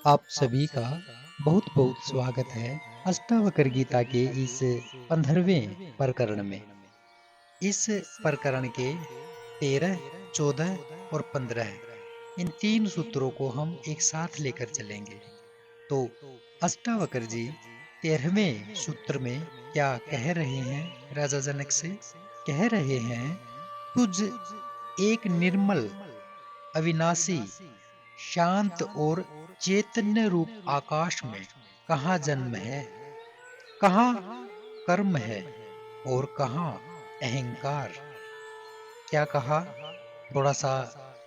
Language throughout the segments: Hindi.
आप सभी का बहुत बहुत स्वागत है अष्टावक्र गीता के इस 15वें प्रकरण में। इस प्रकरण के 13, 14 और 15 इन तीन सूत्रों को हम एक साथ लेकर चलेंगे। तो अष्टावक्र जी 13वें सूत्र में क्या कह रहे हैं? राजा जनक से कह रहे हैं, तुझ एक निर्मल, अविनाशी, शांत और चैतन्य रूप आकाश में कहाँ जन्म है, कहाँ कर्म है और कहाँ अहंकार। क्या कहा? थोड़ा सा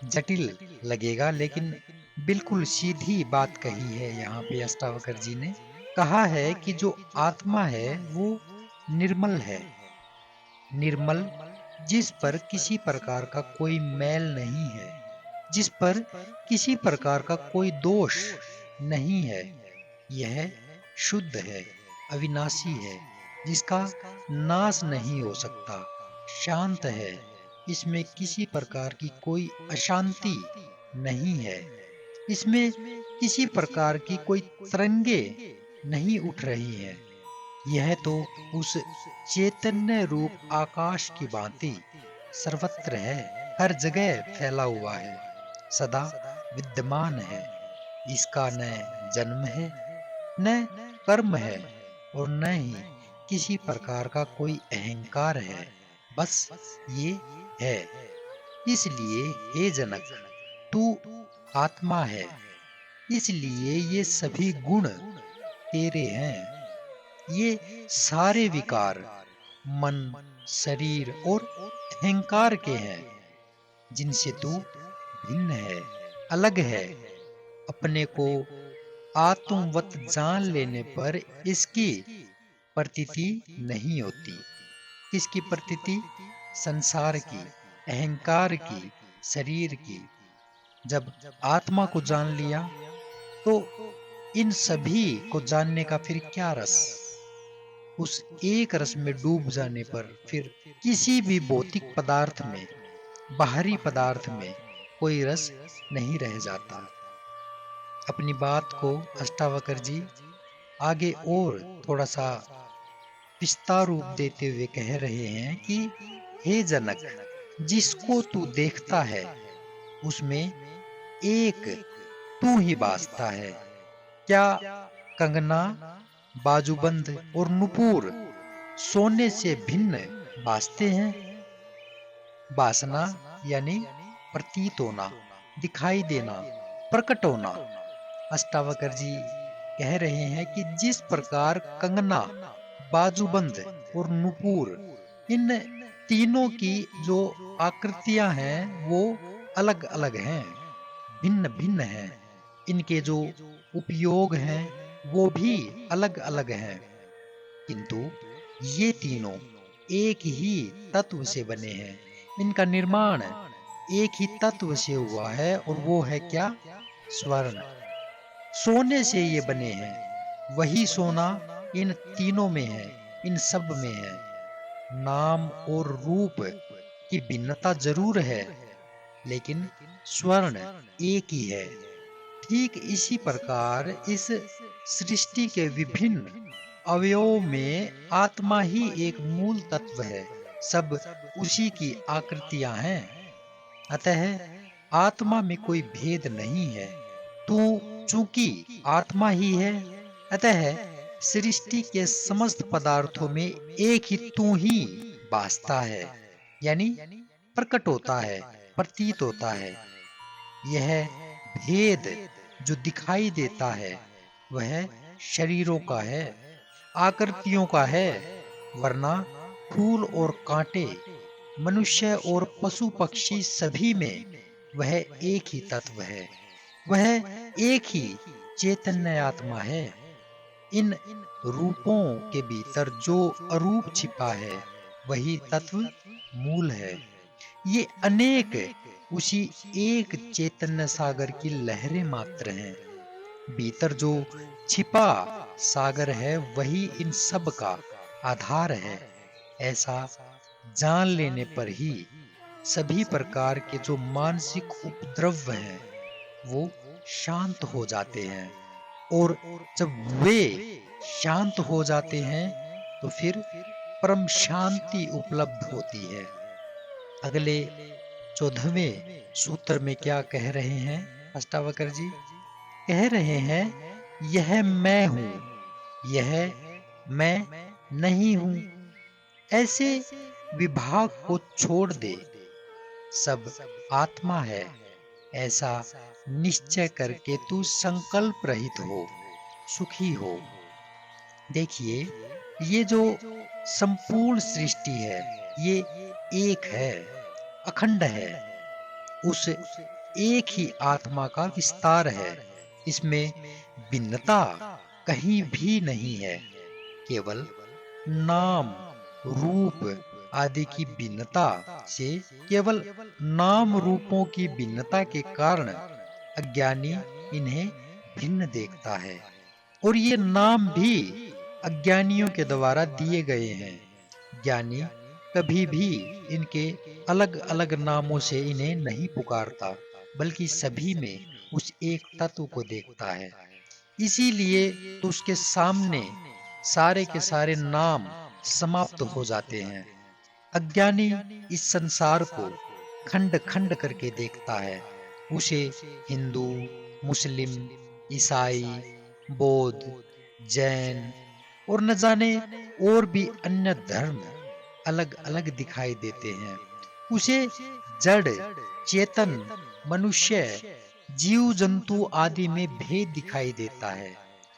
जटिल लगेगा, लेकिन बिल्कुल सीधी बात कही है। यहाँ पे अष्टावक्र जी ने कहा है कि जो आत्मा है वो निर्मल है। निर्मल, जिस पर किसी प्रकार का कोई मैल नहीं है, जिस पर किसी प्रकार का कोई दोष नहीं है। यह शुद्ध है, अविनाशी है, जिसका नाश नहीं हो सकता। शांत है, इसमें किसी प्रकार की कोई अशांति नहीं है। इसमें किसी प्रकार की कोई तरंगे नहीं उठ रही हैं। यह तो उस चैतन्य रूप आकाश की भांति सर्वत्र है, हर जगह फैला हुआ है, सदा विद्यमान है। इसका न जन्म है, न कर्म है और न ही किसी प्रकार का कोई अहंकार है। बस ये है। इसलिए हे जनक, तू आत्मा है, इसलिए ये सभी गुण तेरे हैं। ये सारे विकार मन, शरीर और अहंकार के हैं, जिनसे तू भिन्न है, अलग है। अपने को आत्मवत जान लेने पर इसकी प्रतीति नहीं होती। किसकी प्रतीति? संसार की, अहंकार की, शरीर की। जब आत्मा को जान लिया तो इन सभी को जानने का फिर क्या रस? उस एक रस में डूब जाने पर फिर किसी भी भौतिक पदार्थ में, बाहरी पदार्थ में कोई रस नहीं रह जाता। अपनी बात को अष्टावक्र जी आगे और थोड़ा सा विस्तार रूप देते हुए कह रहे हैं कि हे जनक, जिसको तू देखता है उसमें एक तू ही भासता है। क्या कंगना, बाजूबंद और नुपुर सोने से भिन्न भासते हैं? भासना यानी प्रतीत होना, दिखाई देना, प्रकट होना। अष्टावक्र जी कह रहे हैं कि जिस प्रकार कंगना, बाजूबंद और नुपुर, इन तीनों की जो आकृतियां हैं वो अलग अलग हैं, भिन्न भिन्न हैं। इनके जो उपयोग हैं वो भी अलग अलग हैं, किंतु ये तीनों एक ही तत्व से बने हैं। इनका निर्माण एक ही तत्व से हुआ है, और वो है क्या? स्वर्ण। सोने से ये बने हैं। वही सोना इन तीनों में है, इन सब में है। नाम और रूप की भिन्नता जरूर है, लेकिन स्वर्ण एक ही है। ठीक इसी प्रकार इस सृष्टि के विभिन्न अवयवों में आत्मा ही एक मूल तत्व है। सब उसी की आकृतियां हैं। अतः आत्मा में कोई भेद नहीं है। तू चूंकि आत्मा ही है, अतः सृष्टि के समस्त पदार्थों में एक ही तू ही भासता है, यानी प्रकट होता है, प्रतीत होता है। यह भेद जो दिखाई देता है वह शरीरों का है, आकृतियों का है। वरना फूल और कांटे, मनुष्य और पशु पक्षी सभी में वह एक ही तत्व है। वह एक ही चैतन्य आत्मा है। इन रूपों के भीतर जो अरूप छिपा है वही तत्व मूल है। ये अनेक उसी एक चैतन्य सागर की लहरें मात्र हैं। भीतर जो छिपा सागर है वही इन सब का आधार है। ऐसा जान लेने पर ही सभी प्रकार के जो मानसिक उपद्रव हैं वो शांत हो जाते हैं। और जब वे शांत हो जाते हैं तो फिर परम शांति उपलब्ध होती है। अगले 14वें सूत्र में क्या कह रहे हैं अष्टावक्र जी? कह रहे हैं, यह मैं हूं, यह मैं नहीं हूं। ऐसे विभाग को छोड़ दे, सब आत्मा है, ऐसा निश्चय करके तू संकल्प रहित हो, सुखी हो। देखिए, ये जो संपूर्ण सृष्टि है, ये एक है, अखंड है, उस एक ही आत्मा का विस्तार है। इसमें भिन्नता कहीं भी नहीं है। केवल नाम, रूप आदि की भिन्नता से, केवल नाम रूपों की भिन्नता के कारण अज्ञानी इन्हें भिन्न देखता है। और ये नाम भी अज्ञानियों के द्वारा दिए गए हैं। ज्ञानी कभी भी इनके अलग अलग नामों से इन्हें नहीं पुकारता, बल्कि सभी में उस एक तत्व को देखता है। इसीलिए तो उसके सामने सारे के सारे नाम समाप्त हो जाते हैं। अज्ञानी इस संसार को खंड खंड करके देखता है। उसे हिंदू, मुस्लिम, ईसाई, बौद्ध, जैन और न जाने और भी अन्य धर्म अलग अलग दिखाई देते हैं। उसे जड़, चेतन, मनुष्य, जीव जंतु आदि में भेद दिखाई देता है।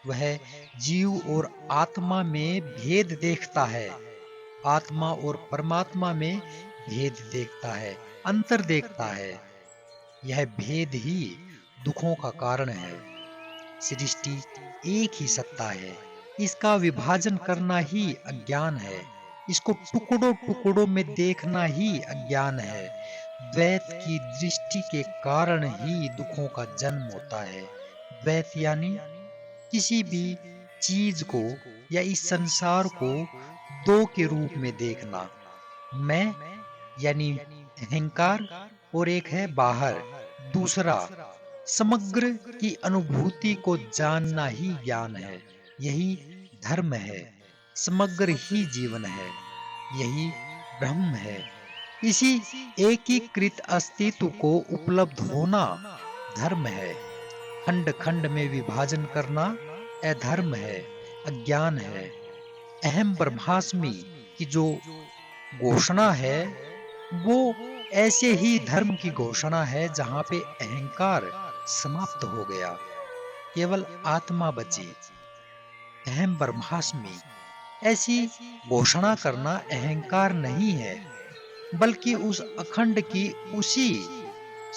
वह जीव और आत्मा में भेद देखता है, आत्मा और परमात्मा में भेद देखता है, अंतर देखता है। यह भेद ही दुखों का कारण है। सृष्टि एक ही सत्ता है, इसका विभाजन करना ही अज्ञान है। इसको टुकड़ों टुकड़ों में देखना ही अज्ञान है। द्वैत की दृष्टि के कारण ही दुखों का जन्म होता है। द्वैत यानी किसी भी चीज को या इस संसार को दो के रूप में देखना। मैं यानी अहंकार, और एक है बाहर, दूसरा। समग्र की अनुभूति को जानना ही ज्ञान है, यही धर्म है। समग्र ही जीवन है, यही ब्रह्म है। इसी एकीकृत अस्तित्व को उपलब्ध होना धर्म है। खंड खंड में विभाजन करना अधर्म है, अज्ञान है। अहम ब्रह्मास्मि की जो घोषणा है, वो ऐसे ही धर्म की घोषणा है जहां पे अहंकार समाप्त हो गया, केवल आत्मा बची। अहम ब्रह्मास्मि ऐसी घोषणा करना अहंकार नहीं है, बल्कि उस अखंड की, उसी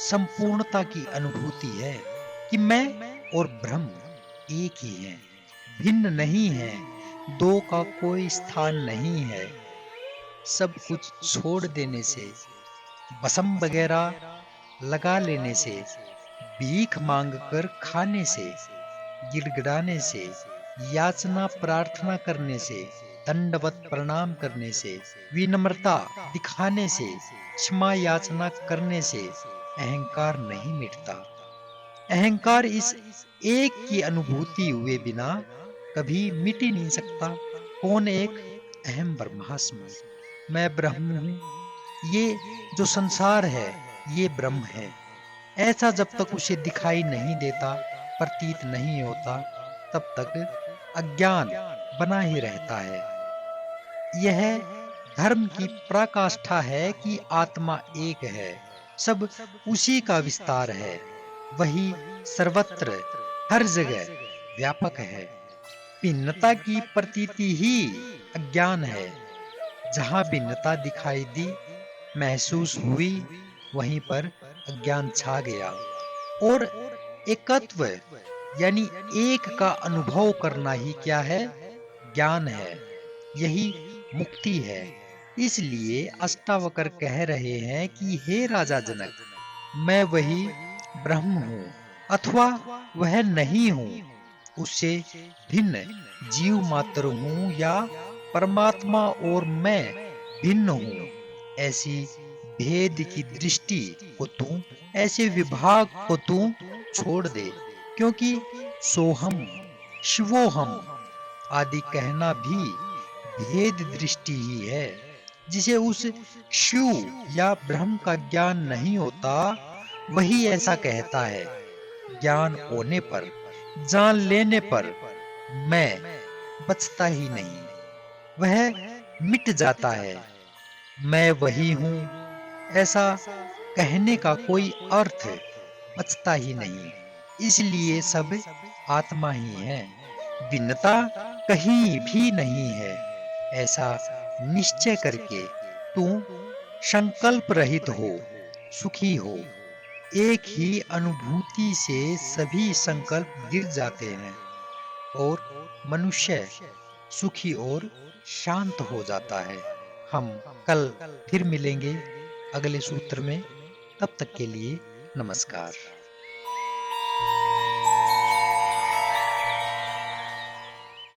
संपूर्णता की अनुभूति है कि मैं और ब्रह्म एक ही हैं, भिन्न नहीं है, दो का कोई स्थान नहीं है। सब कुछ छोड़ देने से, बसम वगैरह लगा लेने से, भीख मांगकर खाने से, गिड़गिड़ाने से, याचना प्रार्थना करने से, दंडवत प्रणाम करने से, विनम्रता दिखाने से, क्षमा याचना करने से अहंकार नहीं मिटता। अहंकार इस एक की अनुभूति हुए बिना कभी मिट ही नहीं सकता। कौन एक? अहम ब्रह्मास्मि, मैं ब्रह्म हूँ। ये जो संसार है, ये ब्रह्म है। ऐसा जब तक उसे दिखाई नहीं देता, प्रतीत नहीं होता, तब तक अज्ञान बना ही रहता है। यह धर्म की पराकाष्ठा है कि आत्मा एक है, सब उसी का विस्तार है। वही सर्वत्र हर जगह व्यापक है। भिन्नता की प्रतीति ही अज्ञान है। जहां भिन्नता दिखाई दी, महसूस हुई, वहीं पर अज्ञान छा गया। और एकत्व यानी एक का अनुभव करना ही क्या है? ज्ञान है, यही मुक्ति है। इसलिए अष्टावक्र कह रहे हैं कि हे राजा जनक, मैं वही ब्रह्म हूँ, अथवा वह नहीं हूँ, उससे भिन्न जीव मात्र हूँ, या परमात्मा और मैं भिन्न हूँ। ऐसी भेद की दृष्टि को तू, ऐसे विभाग को तू छोड़ दे, क्योंकि सोहम शिवोहम आदि कहना भी भेद दृष्टि ही है। जिसे उस शिव या ब्रह्म का ज्ञान नहीं होता, वही ऐसा कहता है। ज्ञान होने पर, जान लेने पर मैं बचता ही नहीं, वह मिट जाता है। मैं वही हूँ, ऐसा कहने का कोई अर्थ बचता ही नहीं। इसलिए सब आत्मा ही है, भिन्नता कहीं भी नहीं है। ऐसा निश्चय करके तू संकल्प रहित हो, सुखी हो। एक ही अनुभूति से सभी संकल्प गिर जाते हैं और मनुष्य सुखी और शांत हो जाता है। हम कल फिर मिलेंगे अगले सूत्र में। तब तक के लिए नमस्कार।